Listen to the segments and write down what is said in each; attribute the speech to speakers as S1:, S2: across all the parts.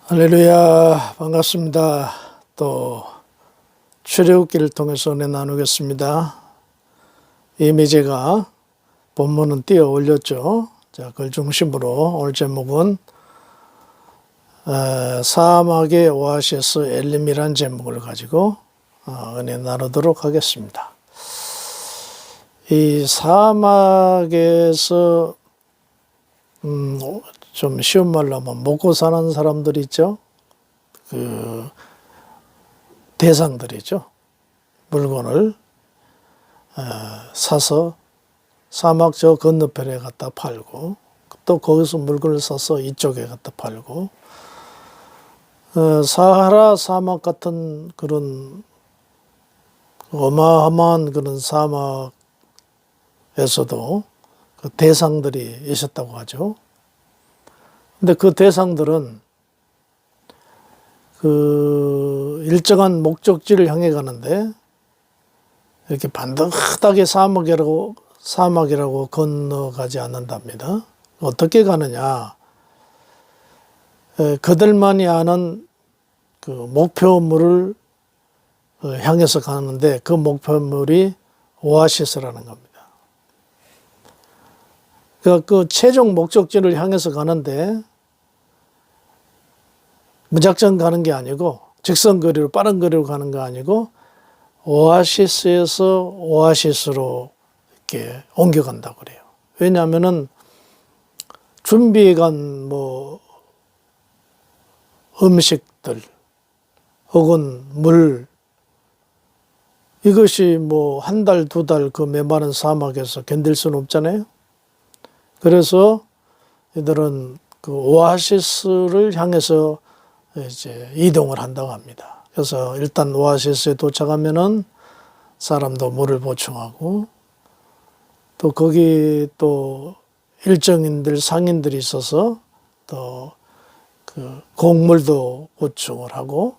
S1: 할렐루야, 반갑습니다. 또 출애굽기를 통해서 은혜 나누겠습니다. 이미 제가 본문은 띄어 올렸죠. 자, 그걸 중심으로 오늘 제목은 사막의 오아시스 엘림이란 제목을 가지고 은혜 나누도록 하겠습니다. 이 사막에서 좀 쉬운 말로 하면 먹고 사는 사람들 있죠. 그 대상들이죠. 물건을 사서 사막 저 건너편에 갖다 팔고 또 거기서 물건을 사서 이쪽에 갖다 팔고 사하라 사막 같은 그런 어마어마한 그런 사막에서도 그 대상들이 있었다고 하죠. 근데 그 대상들은 그 일정한 목적지를 향해 가는데 이렇게 반듯하게 사막이라고 건너가지 않는답니다. 어떻게 가느냐? 그들만이 아는 그 목표물을 향해서 가는데 그 목표물이 오아시스라는 겁니다. 그 최종 목적지를 향해서 가는데 무작정 가는 게 아니고 직선거리로 빠른 거리로 가는 거 아니고 오아시스에서 오아시스로 이렇게 옮겨간다고 그래요. 왜냐하면은 준비해간 뭐 음식들 혹은 물 이것이 뭐 한 달, 두 달 그 메마른 사막에서 견딜 수는 없잖아요. 그래서 이들은 그 오아시스를 향해서 이제 이동을 한다고 합니다. 그래서 일단 오아시스에 도착하면은 사람도 물을 보충하고 또 거기 또 일정인들 상인들이 있어서 또 그 곡물도 보충을 하고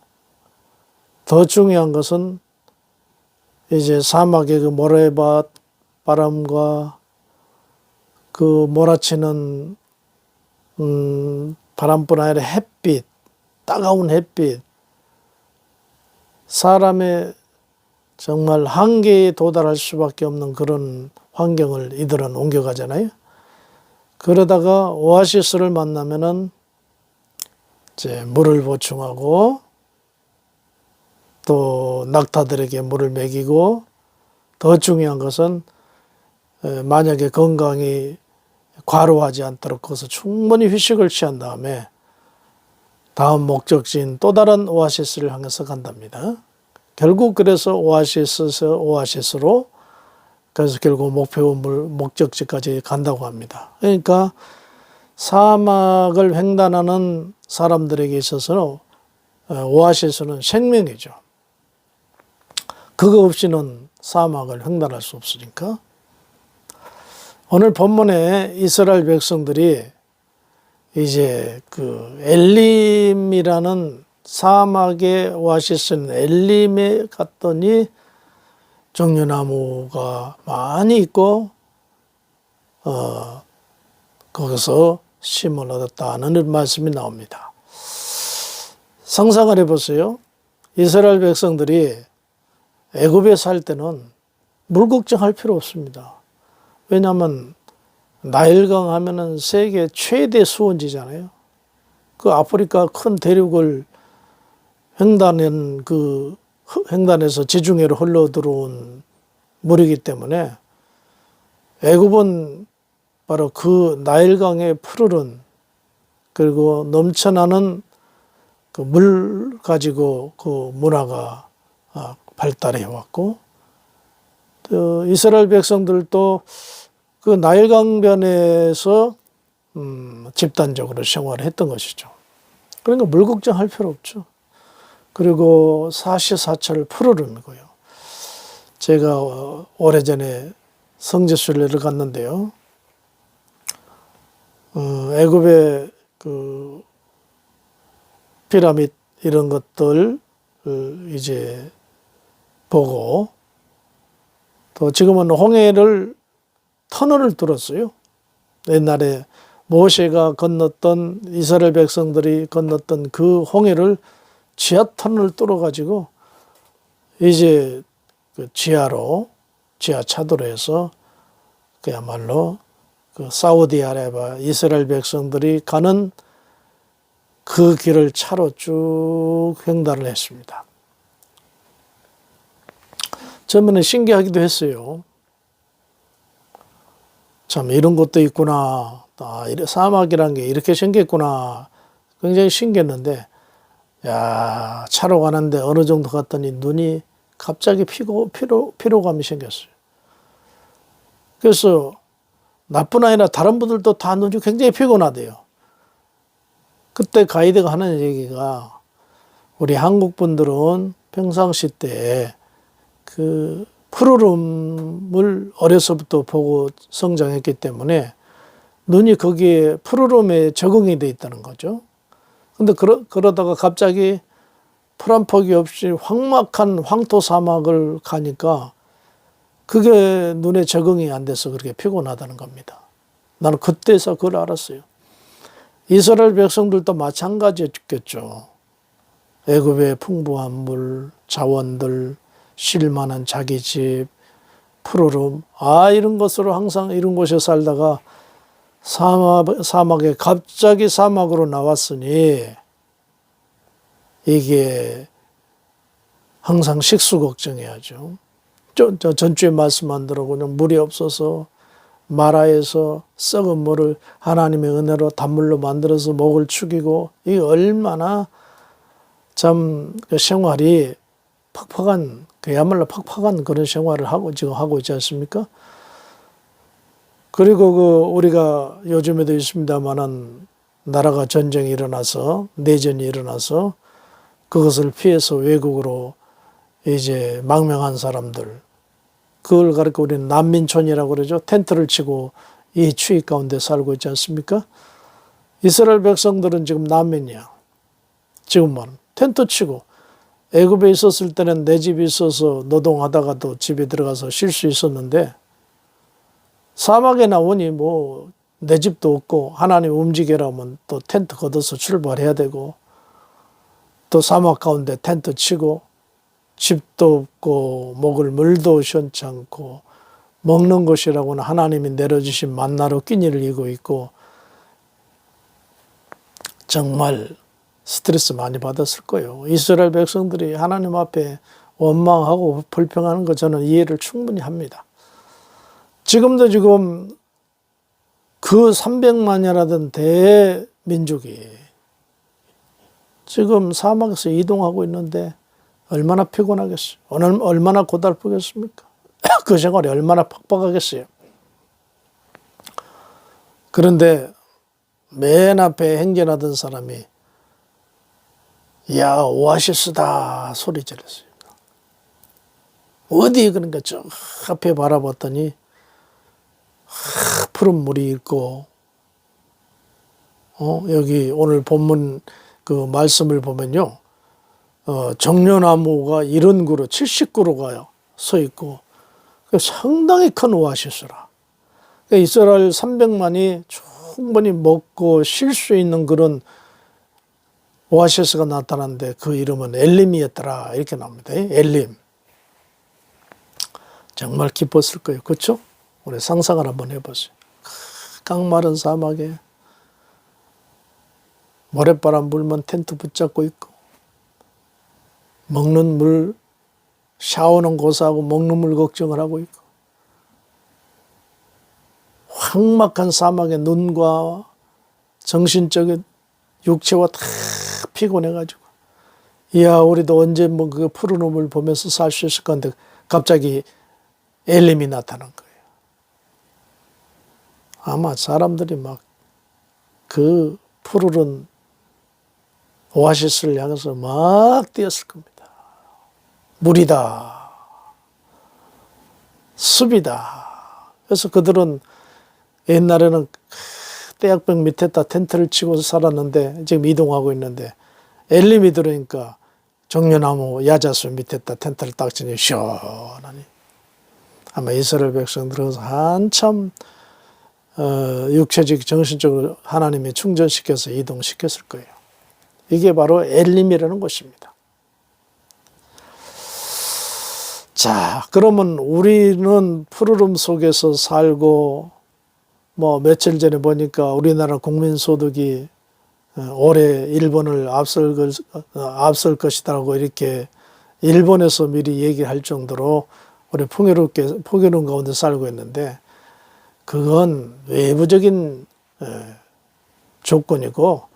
S1: 더 중요한 것은 이제 사막의 그 모래밭 바람과 그 몰아치는 바람뿐 아니라 햇빛, 따가운 햇빛, 사람의 정말 한계에 도달할 수밖에 없는 그런 환경을 이들은 옮겨가잖아요. 그러다가 오아시스를 만나면은 이제 물을 보충하고 또 낙타들에게 물을 먹이고 더 중요한 것은 만약에 건강이 과로하지 않도록 거기서 충분히 휴식을 취한 다음에 다음 목적지인 또 다른 오아시스를 향해서 간답니다. 결국 그래서 오아시스에서 오아시스로 그래서 결국 목적지까지 간다고 합니다. 그러니까 사막을 횡단하는 사람들에게 있어서는 오아시스는 생명이죠. 그거 없이는 사막을 횡단할 수 없으니까. 오늘 본문에 이스라엘 백성들이 이제 그 엘림이라는 사막의 오아시스는 엘림에 갔더니 정류나무가 많이 있고 거기서 쉼을 얻었다는 말씀이 나옵니다. 상상을 해보세요. 이스라엘 백성들이 애굽에 살 때는 물 걱정할 필요 없습니다. 왜냐하면 나일강 하면은 세계 최대 수원지잖아요. 그 아프리카 큰 대륙을 횡단해서 지중해로 흘러 들어온 물이기 때문에 애굽은 바로 그 나일강의 푸르른 그리고 넘쳐나는 그 물 가지고 그 문화가 발달해 왔고 또 이스라엘 백성들도 그 나일강변에서 집단적으로 생활을 했던 것이죠. 그러니까 물 걱정할 필요 없죠. 그리고 사시사철 푸르름이고요. 제가 오래전에 성지순례를 갔는데요. 애굽의 그 피라밋 이런 것들 이제 보고, 또 지금은 홍해를 터널을 뚫었어요. 옛날에 모세가 건넜던, 이스라엘 백성들이 건넜던 그 홍해를 지하 터널을 뚫어가지고 이제 그 지하로, 지하차도로 해서 그야말로 그 사우디아라비아 이스라엘 백성들이 가는 그 길을 차로 쭉 횡단을 했습니다. 처음에는 신기하기도 했어요. 참 이런 것도 있구나. 사막이란 게 이렇게 생겼구나. 굉장히 신기했는데, 야, 차로 가는데 어느 정도 갔더니 눈이 갑자기 피로감이 생겼어요. 그래서 나뿐 아니라 다른 분들도 다 눈이 굉장히 피곤하대요. 그때 가이드가 하는 얘기가, 우리 한국 분들은 평상시 때 그 푸르름을 어려서부터 보고 성장했기 때문에 눈이 거기에 푸르름에 적응이 돼 있다는 거죠. 근데 그러다가 갑자기 풀 한 폭이 없이 황막한 황토 사막을 가니까 그게 눈에 적응이 안 돼서 그렇게 피곤하다는 겁니다. 나는 그때서 그걸 알았어요. 이스라엘 백성들도 마찬가지였겠죠. 애굽의 풍부한 물, 자원들, 쉴만한 자기 집, 푸르름, 이런 것으로 항상 이런 곳에 살다가 사막에 갑자기 사막으로 나왔으니 이게 항상 식수 걱정해야죠. 전주에 말씀한 대로 그냥 물이 없어서 마라에서 썩은 물을 하나님의 은혜로 단물로 만들어서 목을 축이고, 이게 얼마나 참 그 생활이 팍팍한, 그야말로 팍팍한 그런 생활을 지금 하고 있지 않습니까? 그리고 우리가 요즘에도 있습니다만은 나라가 전쟁이 일어나서, 내전이 일어나서 그것을 피해서 외국으로 이제 망명한 사람들, 그걸 가리켜 우리는 난민촌이라고 그러죠. 텐트를 치고 이 추위 가운데 살고 있지 않습니까? 이스라엘 백성들은 지금 난민이야. 지금은 텐트 치고, 애굽에 있었을 때는 내 집이 있어서 노동하다가도 집에 들어가서 쉴 수 있었는데, 사막에 나오니 뭐 내 집도 없고, 하나님 움직이라면 또 텐트 걷어서 출발해야 되고, 또 사막 가운데 텐트 치고, 집도 없고 먹을 물도 시원치 않고, 먹는 것이라고는 하나님이 내려주신 만나로 끼니를 이고 있고, 정말 스트레스 많이 받았을 거예요. 이스라엘 백성들이 하나님 앞에 원망하고 불평하는 거 저는 이해를 충분히 합니다. 지금도 지금 그 300만이라던 대민족이 지금 사막에서 이동하고 있는데 얼마나 피곤하겠어요. 얼마나 고달프겠습니까? 그 생활이 얼마나 팍팍하겠어요. 그런데 맨 앞에 행진하던 사람이 야, 오아시스다 소리 질렀어요. 어디? 그러니까 저 앞에 바라봤더니 푸른 물이 있고, 여기 오늘 본문 그 말씀을 보면요, 정려나무가 70그루, 70그루가 서 있고, 상당히 큰 오아시스라. 그러니까 이스라엘 300만이 충분히 먹고 쉴 수 있는 그런 오아시스가 나타났는데 그 이름은 엘림이었더라, 이렇게 나옵니다. 엘림. 정말 기뻤을 거예요. 그렇죠? 우리 상상을 한번 해보세요. 깡마른 사막에 모래바람 불면 텐트 붙잡고 있고, 먹는 물, 샤워는 고사하고 먹는 물 걱정을 하고 있고, 황막한 사막에 눈과 정신적인 육체와 다 피곤해가지고, 이야, 우리도 언제 뭐 그 푸른 놈을 보면서 살 수 있을 건데 갑자기 엘림이 나타난 거예요. 아마 사람들이 막 그 푸르른 오아시스를 향해서 막 뛰었을 겁니다. 물이다, 숲이다. 그래서 그들은 옛날에는 대학병 밑에다 텐트를 치고 살았는데 지금 이동하고 있는데 엘림이 들어오니까 종려나무 야자수 밑에다 텐트를 딱 치니 시원하니 아마 이스라엘 백성들은 한참 육체적 정신적으로 하나님이 충전시켜서 이동시켰을 거예요. 이게 바로 엘림이라는 곳입니다. 자, 그러면 우리는 푸르름 속에서 살고 뭐 며칠 전에 보니까 우리나라 국민소득이 올해 일본을 앞설 것이다라고 이렇게 일본에서 미리 얘기할 정도로 우리 풍요로운 가운데 살고 있는데 그건 외부적인 조건이고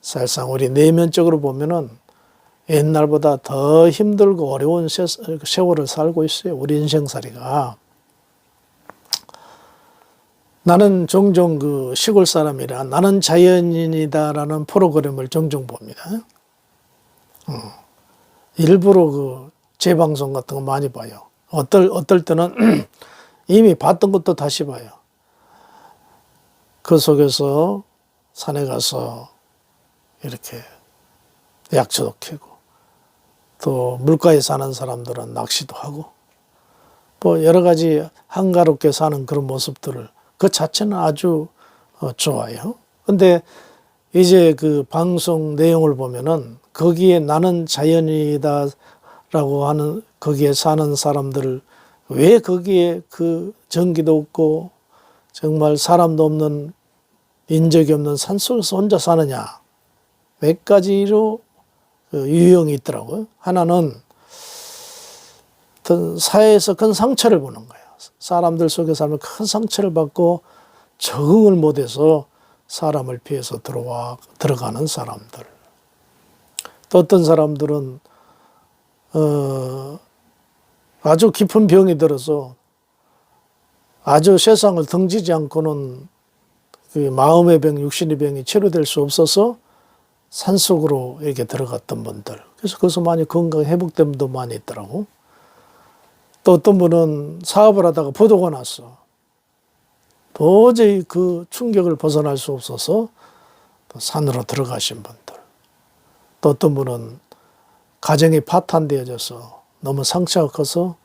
S1: 사실상 우리 내면적으로 보면은 옛날보다 더 힘들고 어려운 세월을 살고 있어요. 우리 인생살이가. 나는 종종 그 시골 사람이라 나는 자연인이다라는 프로그램을 종종 봅니다. 일부러 그 재방송 같은 거 많이 봐요. 어떨 때는 이미 봤던 것도 다시 봐요. 그 속에서 산에 가서 이렇게 약초도 캐고 또 물가에 사는 사람들은 낚시도 하고 뭐 여러 가지 한가롭게 사는 그런 모습들을 그 자체는 아주 좋아요. 근데 이제 그 방송 내용을 보면은 거기에 나는 자연이다라고 하는 거기에 사는 사람들을 왜 거기에 그 전기도 없고 정말 사람도 없는 인적이 없는 산속에서 혼자 사느냐. 몇 가지로 유형이 있더라고요. 하나는 어떤 사회에서 큰 상처를 보는 거예요. 사람들 속에 살면 큰 상처를 받고 적응을 못해서 사람을 피해서 들어가는 사람들. 또 어떤 사람들은 아주 깊은 병이 들어서 아주 세상을 등지지 않고는 그 마음의 병, 육신의 병이 치료될 수 없어서 산속으로 이렇게 들어갔던 분들. 그래서 거기서 많이 건강 회복된 분도 많이 있더라고. 또 어떤 분은 사업을 하다가 부도가 났어. 도저히 그 충격을 벗어날 수 없어서 또 산으로 들어가신 분들. 또 어떤 분은 가정이 파탄되어져서 너무 상처가 커서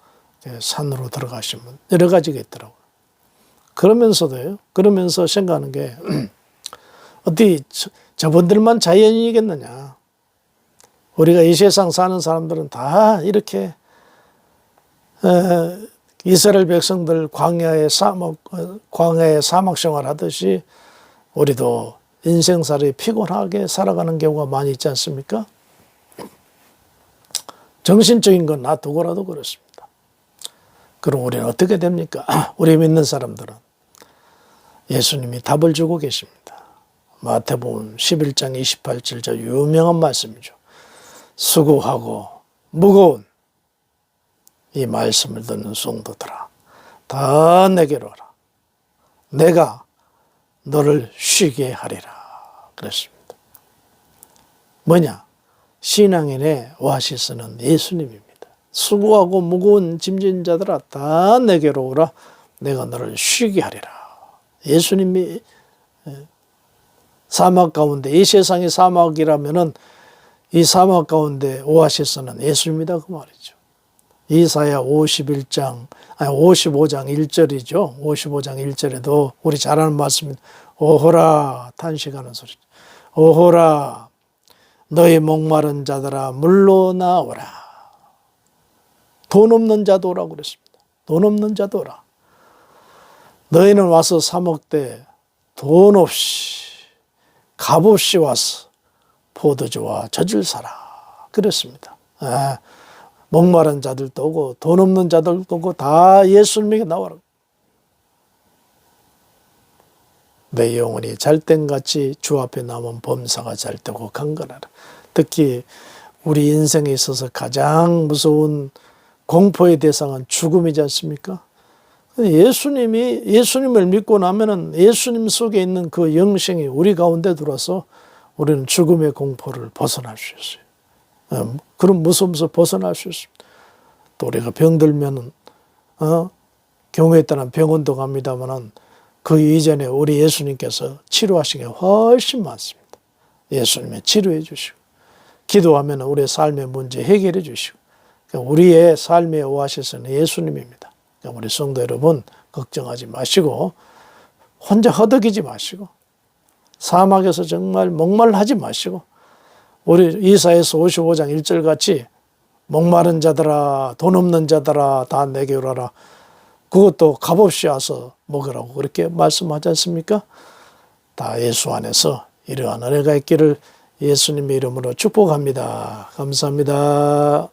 S1: 산으로 들어가신 분. 여러 가지가 있더라고요. 그러면서 생각하는 게 어디 저분들만 자연인이겠느냐. 우리가 이 세상 사는 사람들은 다 이렇게 이스라엘 백성들 광야의 사막 생활 하듯이 우리도 인생살이 피곤하게 살아가는 경우가 많이 있지 않습니까? 정신적인 건 놔두고라도 그렇습니다. 그럼 우리는 어떻게 됩니까? 우리 믿는 사람들은 예수님이 답을 주고 계십니다. 마태복음 11장 28절 저 유명한 말씀이죠. 수고하고 무거운 이 말씀을 듣는 성도들아 다 내게로 오라. 내가 너를 쉬게 하리라. 그랬습니다. 뭐냐? 신앙인의 오아시스는 예수님입니다. 수고하고 무거운 짐진 자들아 다 내게로 오라. 내가 너를 쉬게 하리라. 예수님이 사막 가운데 이 세상이 사막이라면은 이 사막 가운데 오아시스는 예수입니다. 그 말이죠. 이사야 55장 1절이죠. 55장 1절에도 우리 잘 아는 말씀입니다. 오호라 탄식하는 소리죠. 오호라 너희 목마른 자들아 물로 나오라. 돈 없는 자도 오라고 그랬습니다. 돈 없는 자도 오라. 너희는 와서 사 먹되 돈 없이 값없이 와서 포도주와 젖을 사라. 그랬습니다. 목마른 자들도 오고 돈 없는 자들도 오고 다 예수님에게 나와라. 내 영혼이 잘땐같이 주 앞에 남은 범사가 잘되고 강건하라. 특히 우리 인생에 있어서 가장 무서운 공포의 대상은 죽음이지 않습니까? 예수님을 믿고 나면은 예수님 속에 있는 그 영생이 우리 가운데 들어와서 우리는 죽음의 공포를 벗어날 수 있어요. 그런 무서움에서 벗어날 수 있습니다. 또 우리가 병들면은 경우에 따른 병원도 갑니다만은 그 이전에 우리 예수님께서 치료하신 게 훨씬 많습니다. 예수님이 치료해 주시고 기도하면 우리의 삶의 문제 해결해 주시고 우리의 삶의 오아시스는 예수님입니다. 우리 성도 여러분 걱정하지 마시고 혼자 허덕이지 마시고 사막에서 정말 목말라하지 마시고 우리 이사야서 55장 1절 같이 목마른 자들아 돈 없는 자들아 다 내게 오라라. 그것도 값없이 와서 먹으라고 그렇게 말씀하지 않습니까? 다 예수 안에서 이러한 은혜가 있기를 예수님의 이름으로 축복합니다. 감사합니다.